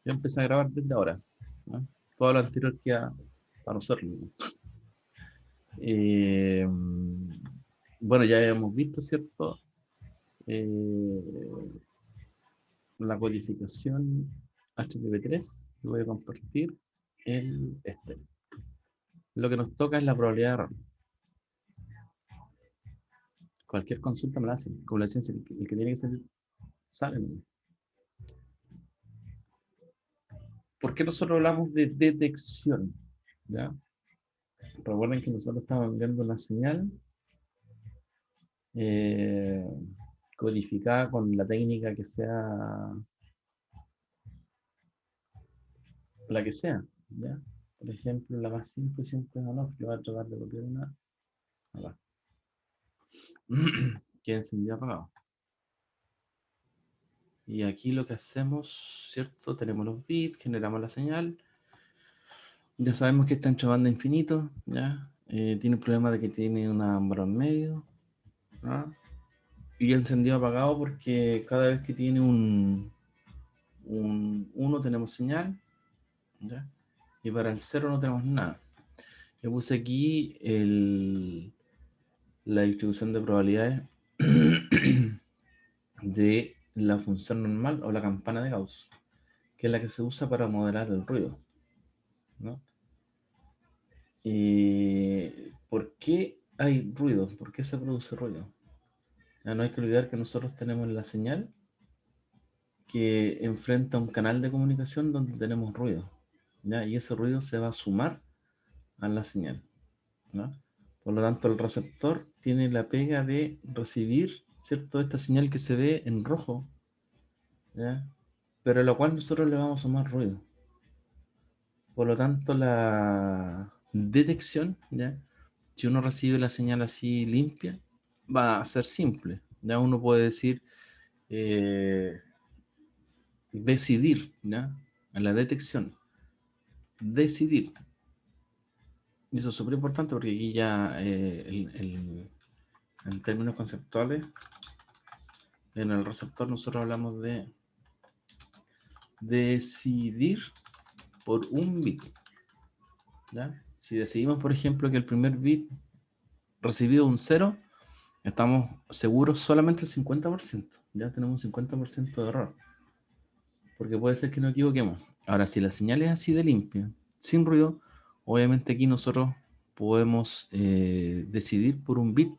Yo empecé a grabar desde ahora, ¿no? Todo lo anterior queda para nosotros, ¿no? Eh, bueno, ya hemos visto, ¿cierto? Eh, la codificación HTTP3. Voy a compartir este. Lo que nos toca es la probabilidad de error. Cualquier consulta me la hacen. Como la ciencia, el que tiene que salir, sale, ¿no? ¿Por qué nosotros hablamos de detección? ¿Ya? Recuerden que nosotros estamos enviando una señal eh, codificada con la técnica que sea la que sea, ¿ya? Por ejemplo, la más simple siempre es on-off. Yo voy a tratar de copiar una acá. Que encendido apagado. Y aquí lo que hacemos, ¿cierto? Tenemos los bits, generamos la señal. Ya sabemos que está entre banda infinito, ¿ya? Tiene el problema de que tiene una barra en medio, ¿no? Y encendido apagado porque cada vez que tiene un 1 tenemos señal, ¿ya? Y para el 0 no tenemos nada. Yo puse aquí la distribución de probabilidades de la función normal o la campana de Gauss, que es la que se usa para modelar el ruido, ¿no? ¿Por qué hay ruido? ¿Por qué se produce ruido? No hay que olvidar que nosotros tenemos la señal que enfrenta un canal de comunicación donde tenemos ruido, ¿ya? Y ese ruido se va a sumar a la señal, ¿no? Por lo tanto, el receptor tiene la pega de recibir, ¿cierto? Esta señal que se ve en rojo, ¿ya? Pero a lo cual nosotros le vamos a sumar ruido. Por lo tanto, la detección, ¿ya? Si uno recibe la señal así limpia, va a ser simple. Ya uno puede decir, eh, decidir, ¿ya? En la detección, decidir. Y eso es súper importante porque aquí ya en términos conceptuales, en el receptor nosotros hablamos de decidir por un bit, ¿ya? Si decidimos, por ejemplo, que el primer bit recibido un 0, estamos seguros solamente el 50%. Ya tenemos un 50% de error. Porque puede ser que nos equivoquemos. Ahora, si la señal es así de limpia, sin ruido, obviamente aquí nosotros podemos decidir por un bit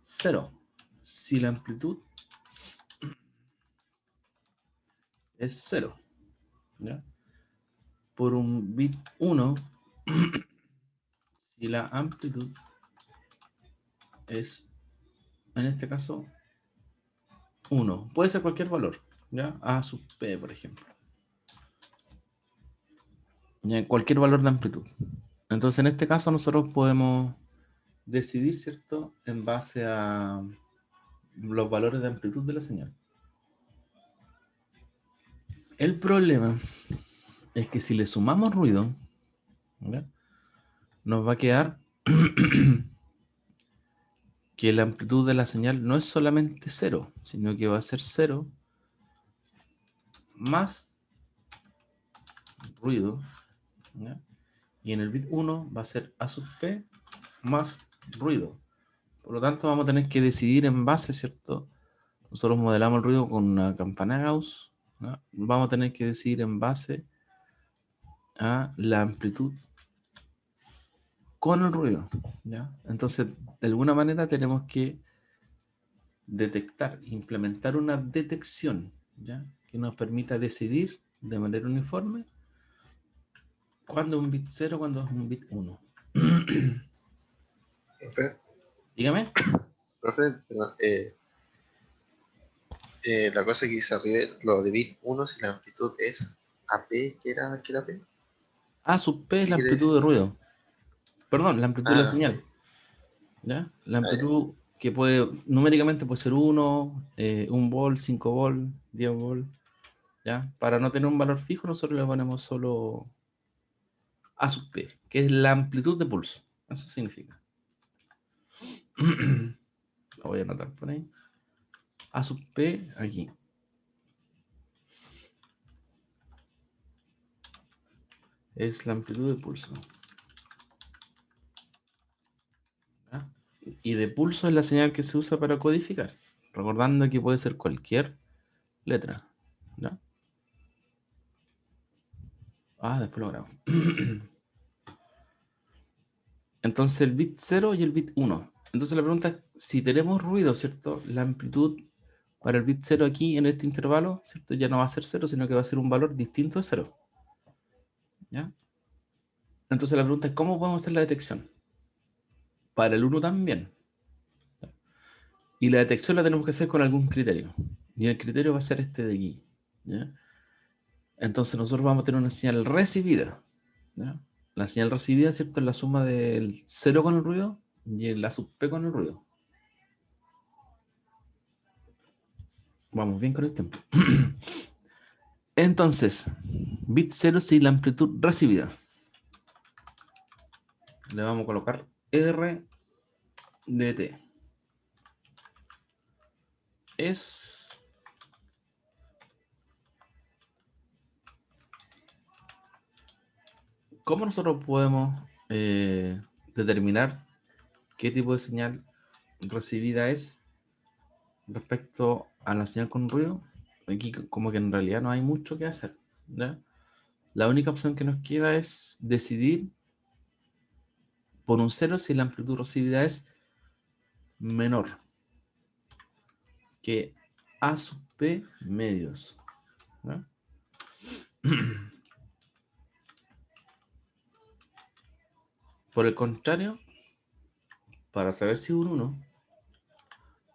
0. Si la amplitud es 0, ¿ya? Por un bit 1, si la amplitud es, en este caso, 1. Puede ser cualquier valor, ¿ya? A sub p, por ejemplo. ¿Ya? Cualquier valor de amplitud. Entonces, en este caso, nosotros podemos decidir, ¿cierto? En base a los valores de amplitud de la señal. El problema es que si le sumamos ruido, ¿ya? Nos va a quedar que la amplitud de la señal no es solamente 0, sino que va a ser 0 más ruido, ¿ya? Y en el bit 1 va a ser A sub P más ruido. Por lo tanto, vamos a tener que decidir en base, ¿cierto? Nosotros modelamos el ruido con una campana Gauss, ¿no? Vamos a tener que decidir en base a la amplitud con el ruido, ¿ya? Entonces, de alguna manera tenemos que detectar, implementar una detección, ¿ya? Que nos permita decidir de manera uniforme cuándo es un bit 0, cuándo es un bit 1. Profe, Dígame. perdón, la cosa que dice arriba, lo de bit 1, si la amplitud es AP, ¿qué era P? A sub P es ¿Qué la quiere amplitud decir? de ruido. Perdón, la amplitud de la Ah, señal, ¿ya? La ah, ya. amplitud que puede, numéricamente puede ser 1, 1 volt, 5 volt, 10 volt, ¿ya? Para no tener un valor fijo, nosotros le ponemos solo A sub P, que es la amplitud de pulso. Eso significa. Lo voy a anotar por ahí. A sub P aquí. es la amplitud de pulso. ¿Ya? Y de pulso es la señal que se usa para codificar, recordando que puede ser cualquier letra. ¿Ya? Después lo grabo. Entonces el bit 0 y el bit 1. Entonces la pregunta es, si tenemos ruido, ¿cierto? La amplitud para el bit 0 aquí en este intervalo, ¿cierto? Ya no va a ser 0, sino que va a ser un valor distinto de 0. ¿Ya? Entonces la pregunta es, ¿cómo podemos hacer la detección? Para el 1 también. ¿Ya? Y la detección la tenemos que hacer con algún criterio. Y el criterio va a ser este de aquí. ¿Ya? Entonces nosotros vamos a tener una señal recibida. ¿Ya? La señal recibida, ¿cierto? Es la suma del 0 con el ruido y la sub p con el ruido. Vamos bien con el tiempo. Entonces, bit 0 y la amplitud recibida. Le vamos a colocar R de T. Es... ¿Cómo nosotros podemos determinar qué tipo de señal recibida es respecto a la señal con ruido? Aquí como que en realidad no hay mucho que hacer, ¿ya? La única opción que nos queda es decidir por un 0 si la amplitud recibida es menor que A sub P medios. ¿Ya? Por el contrario, para saber si es un 1,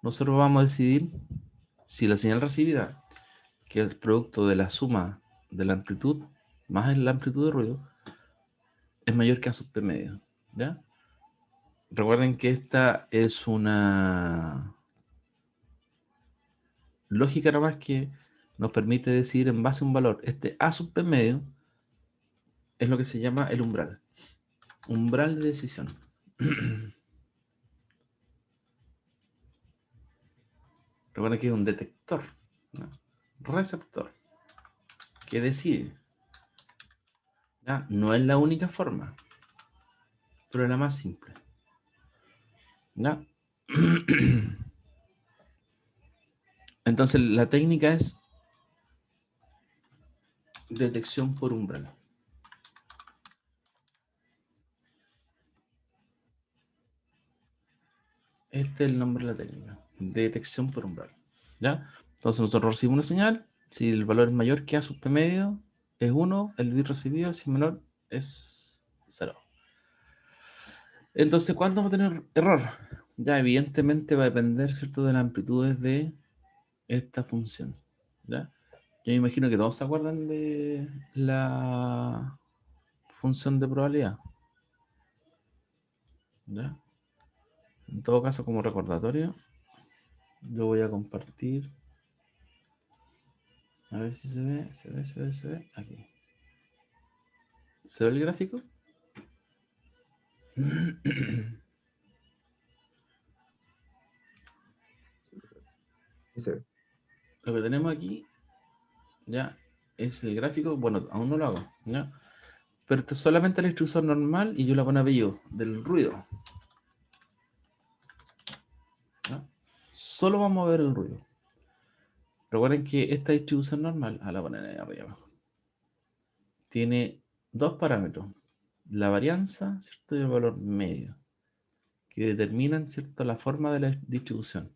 nosotros vamos a decidir si la señal recibida, que es el producto de la suma de la amplitud más la amplitud de ruido, es mayor que A sub P medio. ¿Ya? Recuerden que esta es una lógica nada más que nos permite decidir en base a un valor. Este A sub P medio es lo que se llama el umbral. Umbral de decisión. Recuerden que es un detector, ¿no? Receptor, que decide. ¿Ya? No es la única forma, pero es la más simple. ¿Ya? Entonces la técnica es detección por umbral. Este es el nombre de la técnica. Detección por umbral. ¿Ya? Entonces nosotros recibimos una señal. Si el valor es mayor que A sub P medio, es 1. El bit recibido, si es menor, es 0. Entonces, ¿cuándo vamos a tener error? Ya evidentemente va a depender, ¿cierto?, de las amplitudes de esta función. ¿Ya? Yo me imagino que todos se acuerdan de la función de probabilidad. ¿Ya? En todo caso, como recordatorio, yo voy a compartir. A ver si se ve, se ve. Aquí. ¿Se ve el gráfico? Sí. Lo que tenemos aquí, ya, es el gráfico. Bueno, aún no lo hago, ¿ya? Pero esto es solamente la instrucción normal y yo la pongo apellido del ruido. ¿Ya? Solo vamos a ver el ruido. Recuerden que esta distribución normal, a la poner ahí arriba, tiene dos parámetros. La varianza, ¿cierto? Y el valor medio, que determinan, ¿cierto?, la forma de la distribución.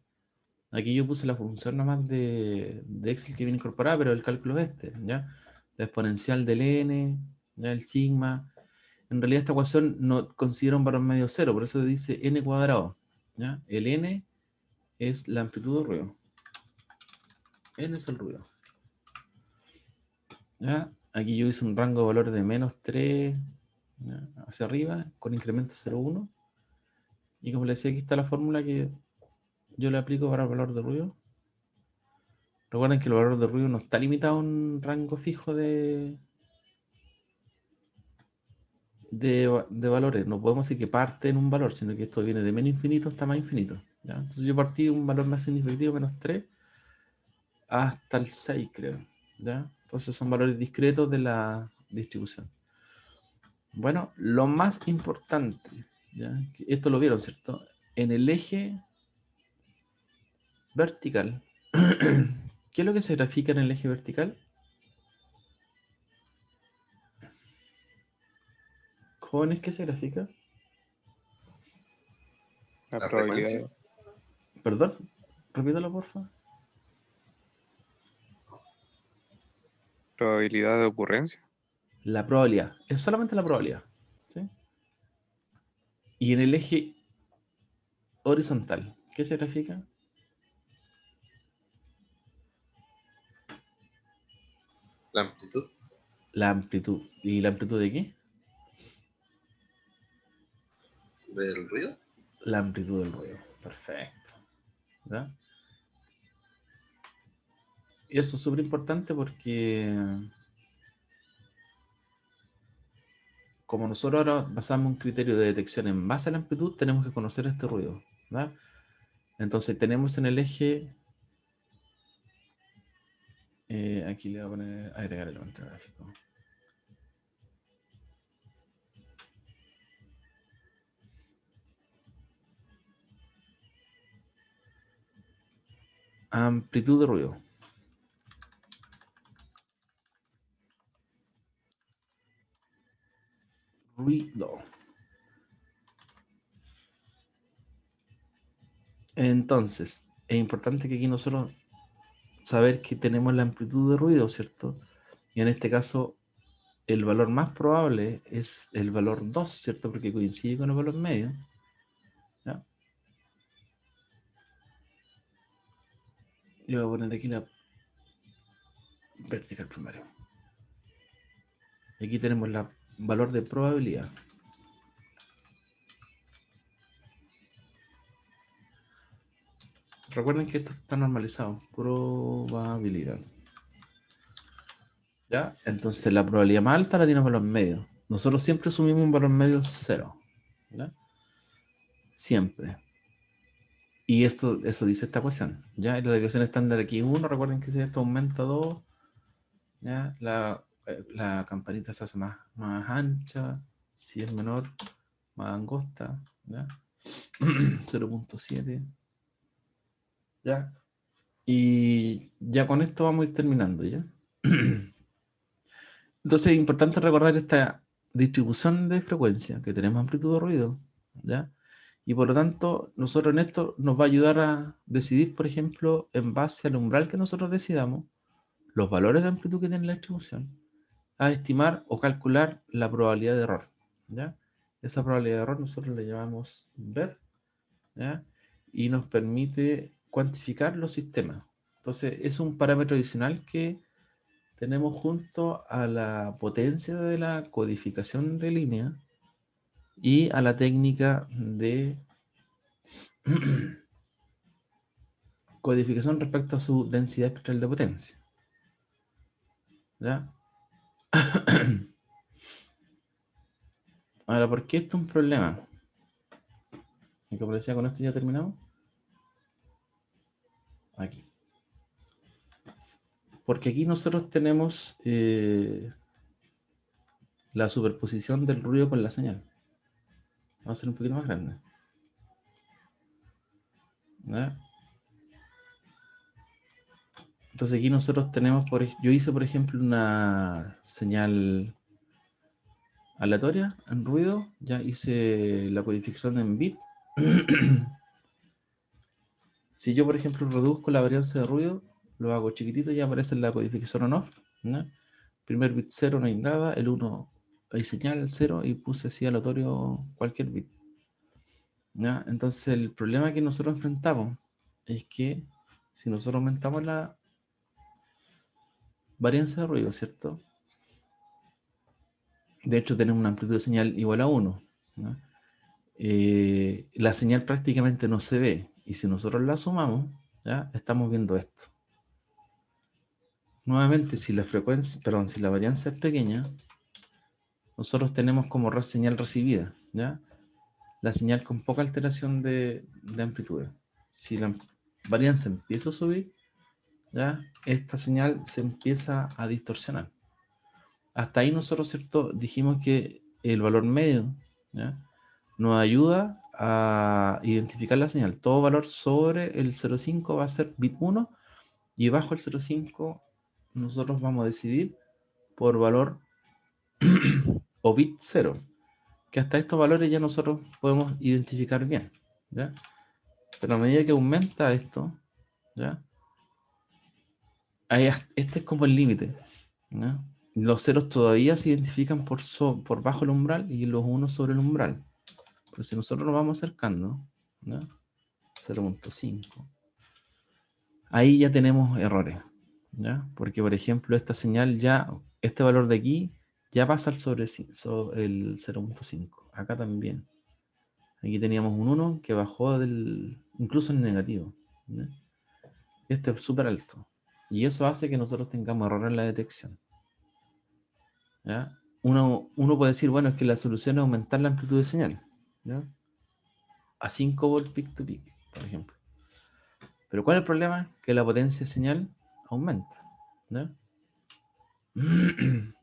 Aquí yo puse la función nomás de Excel que viene incorporada, pero el cálculo es este, ¿ya? La exponencial del n, ¿ya? El sigma. En realidad esta ecuación no considera un valor medio cero, por eso dice n cuadrado, ¿ya? El n es la amplitud de ruido. N es el ruido. ¿Ya? Aquí yo hice un rango de valores de menos 3, ¿ya?, hacia arriba, con incremento 0,1. Y como les decía, aquí está la fórmula que yo le aplico para el valor de ruido. Recuerden que el valor de ruido no está limitado a un rango fijo de valores. No podemos decir que parte en un valor, sino que esto viene de menos infinito hasta más infinito. ¿Ya? Entonces yo partí de un valor más significativo, menos 3, hasta el 6, creo. ¿Ya? Entonces son valores discretos de la distribución. Bueno, lo más importante, ¿ya? Esto lo vieron, ¿cierto? En el eje vertical, ¿qué es lo que se grafica en el eje vertical? Jóvenes, ¿qué se grafica? La La probabilidad, frecuencia. Perdón, repítalo, porfa. probabilidad de ocurrencia. La probabilidad, es solamente la probabilidad, ¿sí? Y en el eje horizontal, ¿qué se grafica? La amplitud La amplitud. ¿Y la amplitud de qué? del ruido. La amplitud del ruido. Perfecto. ¿Ya? Y eso es súper importante porque como nosotros ahora basamos un criterio de detección en base a la amplitud, tenemos que conocer este ruido. ¿Ya? Entonces tenemos en el eje, aquí le voy a poner agregar elemento gráfico. Amplitud de ruido. Ruido. Entonces, es importante que aquí nosotros saber que tenemos la amplitud de ruido, ¿cierto? Y en este caso, el valor más probable es el valor 2, ¿cierto? Porque coincide con el valor medio. ¿Ya? Yo voy a poner aquí la vertical primario. Aquí tenemos el valor de probabilidad. Recuerden que esto está normalizado. Probabilidad. ¿Ya? Entonces la probabilidad más alta la tiene un valor medio. Nosotros siempre asumimos un valor medio 0. ¿Ya? Siempre. Y eso dice esta ecuación. ¿Ya? Y la desviación estándar aquí 1. Recuerden que si esto aumenta 2, ¿ya? La campanita se hace más ancha. Si es menor, más angosta. ¿Ya? 0.7. ¿Ya? Y ya con esto vamos a ir terminando, ¿ya? Entonces es importante recordar esta distribución de frecuencia, que tenemos amplitud de ruido, ¿ya? Y por lo tanto, nosotros en esto nos va a ayudar a decidir, por ejemplo, en base al umbral que nosotros decidamos, los valores de amplitud que tiene la distribución, a estimar o calcular la probabilidad de error, ¿ya? Esa probabilidad de error nosotros le llamamos ver, ¿ya? Y nos permite cuantificar los sistemas. Entonces, es un parámetro adicional que tenemos junto a la potencia de la codificación de línea y a la técnica de codificación respecto a su densidad espectral de potencia. ¿Ya? Ahora, ¿por qué esto es un problema? Y como decía, con esto ya terminamos. Aquí. Porque aquí nosotros tenemos la superposición del ruido con la señal. Vamos a hacer un poquito más grande. ¿Ya? Entonces aquí nosotros tenemos, yo hice por ejemplo una señal aleatoria en ruido, ya hice la codificación en bit. Si yo por ejemplo reduzco la varianza de ruido, lo hago chiquitito y aparece en la codificación on-off, ¿no? Primer bit 0 no hay nada, el 1 hay señal, el 0 y puse así aleatorio cualquier bit, ¿ya? Entonces el problema que nosotros enfrentamos es que si nosotros aumentamos la varianza de ruido, ¿cierto? De hecho tenemos una amplitud de señal igual a 1, ¿no? La señal prácticamente no se ve. Y si nosotros la sumamos, ¿ya? Estamos viendo esto. Nuevamente, si la frecuencia, perdón, si la varianza es pequeña, nosotros tenemos como señal recibida, ¿ya? La señal con poca alteración de amplitud. Si la varianza empieza a subir, ¿ya? Esta señal se empieza a distorsionar. Hasta ahí nosotros, ¿cierto? Dijimos que el valor medio, ¿ya? Nos ayuda a identificar la señal. Todo valor sobre el 0,5 va a ser bit 1 y bajo el 0,5 nosotros vamos a decidir por valor o bit 0, que hasta estos valores ya nosotros podemos identificar bien, ¿ya? Pero a medida que aumenta esto, ¿ya? Este es como el límite, ¿ya? Los ceros todavía se identifican por bajo el umbral y los unos sobre el umbral. Pero si nosotros nos vamos acercando, ¿ya? 0,5, ahí ya tenemos errores, ¿ya? Porque, por ejemplo, esta señal ya, este valor de aquí, ya pasa al sobre el 0,5. Acá también. Aquí teníamos un 1 que bajó incluso en negativo, ¿ya? Este es súper alto. Y eso hace que nosotros tengamos error en la detección, ¿ya? Uno puede decir, bueno, es que la solución es aumentar la amplitud de señal, ¿ya? A 5 volt peak to peak, por ejemplo. Pero ¿cuál es el problema? Que la potencia de señal aumenta, ¿ya?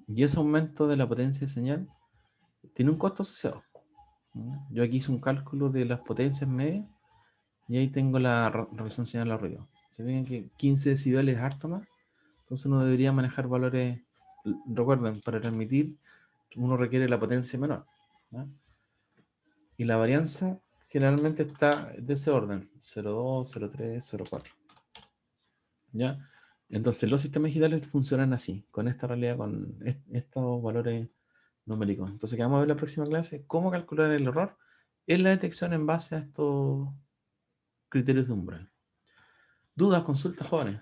Y ese aumento de la potencia de señal tiene un costo asociado, ¿ya? Yo aquí hice un cálculo de las potencias medias y ahí tengo la relación señal a ruido. Se ven que 15 decibeles es harto más, entonces uno debería manejar valores. Recuerden, para transmitir uno requiere la potencia menor, ¿ya? Y la varianza generalmente está de ese orden, 0,2, 0,3, 0,4, ¿ya? Entonces los sistemas digitales funcionan así, con esta realidad, con estos valores numéricos. Entonces, que vamos a ver en la próxima clase, cómo calcular el error en la detección en base a estos criterios de umbral. ¿Dudas, consultas, jóvenes?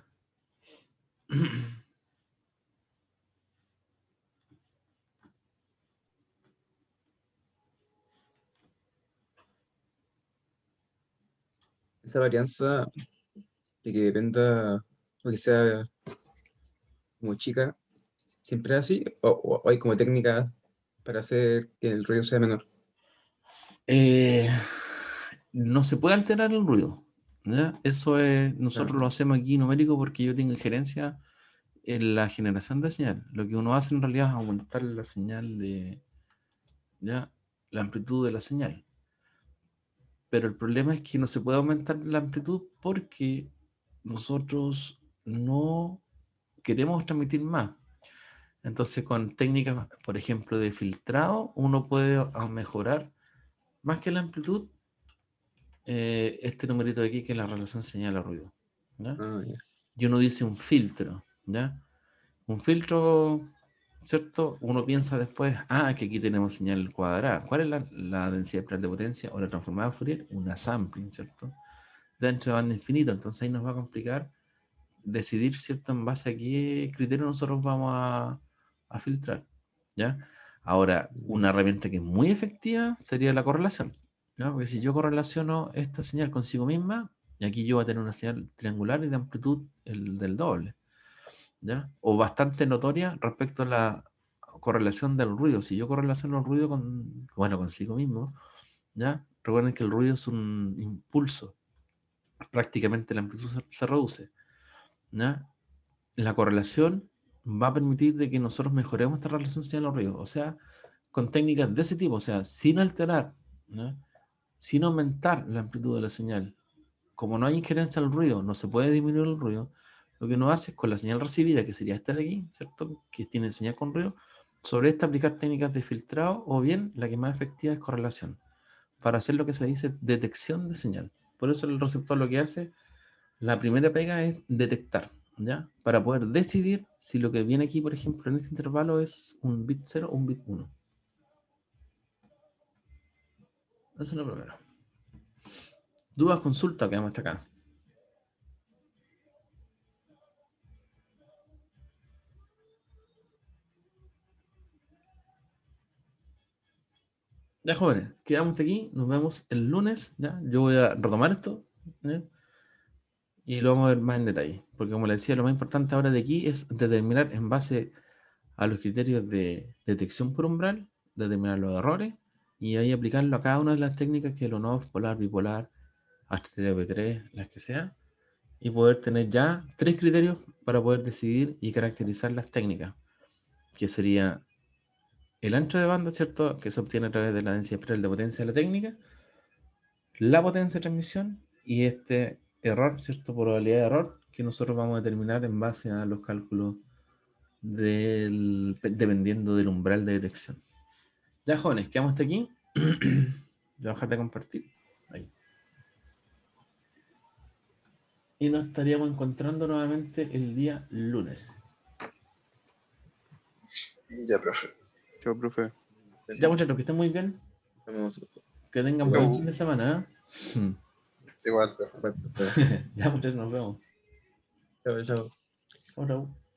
Esa varianza de que dependa o que sea como chica, ¿siempre es así? ¿O hay como técnicas para hacer que el ruido sea menor? Eh, no se puede alterar el ruido, ¿ya? Eso es, Ah, nosotros lo hacemos aquí numérico porque yo tengo injerencia en la generación de señal. Lo que uno hace en realidad es aumentar la señal ¿ya? La amplitud de la señal. Pero el problema es que no se puede aumentar la amplitud porque nosotros no queremos transmitir más. Entonces, con técnicas, por ejemplo, de filtrado, uno puede mejorar más que la amplitud, este numerito de aquí, que es la relación señal a ruido, ¿ya? ya. Y uno dice un filtro, ¿ya? Un filtro, ¿cierto? Uno piensa después, que aquí tenemos señal cuadrada. ¿Cuál es la densidad de potencia o la transformada de Fourier? Una sampling, ¿cierto? Dentro de banda infinita, entonces ahí nos va a complicar decidir, ¿cierto?, en base a qué criterio nosotros vamos a filtrar, ¿ya? Ahora, una herramienta que es muy efectiva sería la correlación, ¿ya? Porque si yo correlaciono esta señal consigo misma, y aquí yo voy a tener una señal triangular y de amplitud del doble, ¿ya? O bastante notoria respecto a la correlación del ruido. Si yo correlaciono el ruido consigo mismo, ¿ya? Recuerden que el ruido es un impulso, prácticamente la amplitud se reduce, ¿ya? La correlación va a permitir de que nosotros mejoremos esta relación señal al ruido, o sea, con técnicas de ese tipo, o sea, sin alterar, ¿no? Sin aumentar la amplitud de la señal. Como no hay injerencia al ruido, no se puede disminuir el ruido, lo que uno hace es con la señal recibida, que sería esta de aquí, ¿cierto?, que tiene señal con ruido, sobre esta aplicar técnicas de filtrado, o bien la que más efectiva es correlación, para hacer lo que se dice detección de señal. Por eso el receptor lo que hace, la primera pega es detectar, ¿ya? Para poder decidir si lo que viene aquí, por ejemplo, en este intervalo es un bit 0 o un bit 1. Eso es lo primero. Dudas, consulta, quedamos hasta acá. Ya, jóvenes, quedamos hasta aquí. Nos vemos el lunes, ¿ya? Yo voy a retomar esto, ¿ya? Y lo vamos a ver más en detalle. Porque como les decía, lo más importante ahora de aquí es determinar en base a los criterios de detección por umbral, determinar los errores y ahí aplicarlo a cada una de las técnicas, que es lo no polar, bipolar, HTTP3, las que sea, y poder tener ya 3 criterios para poder decidir y caracterizar las técnicas, que sería el ancho de banda, ¿cierto? Que se obtiene a través de la densidad espectral de potencia de la técnica, la potencia de transmisión y este error, ¿cierto? Probabilidad de error que nosotros vamos a determinar en base a los cálculos dependiendo del umbral de detección. Ya, jóvenes, quedamos hasta aquí. Voy a dejar de compartir. Ahí. Y nos estaríamos encontrando nuevamente el día lunes. Ya, profe. Chao, profe. Ya, muchachos, que estén muy bien. Vamos, Que tengan Igual. buen fin de semana. ¿Eh? Igual, profe. profe. Ya, muchachos, nos vemos. Chao, chao. Chau, chau.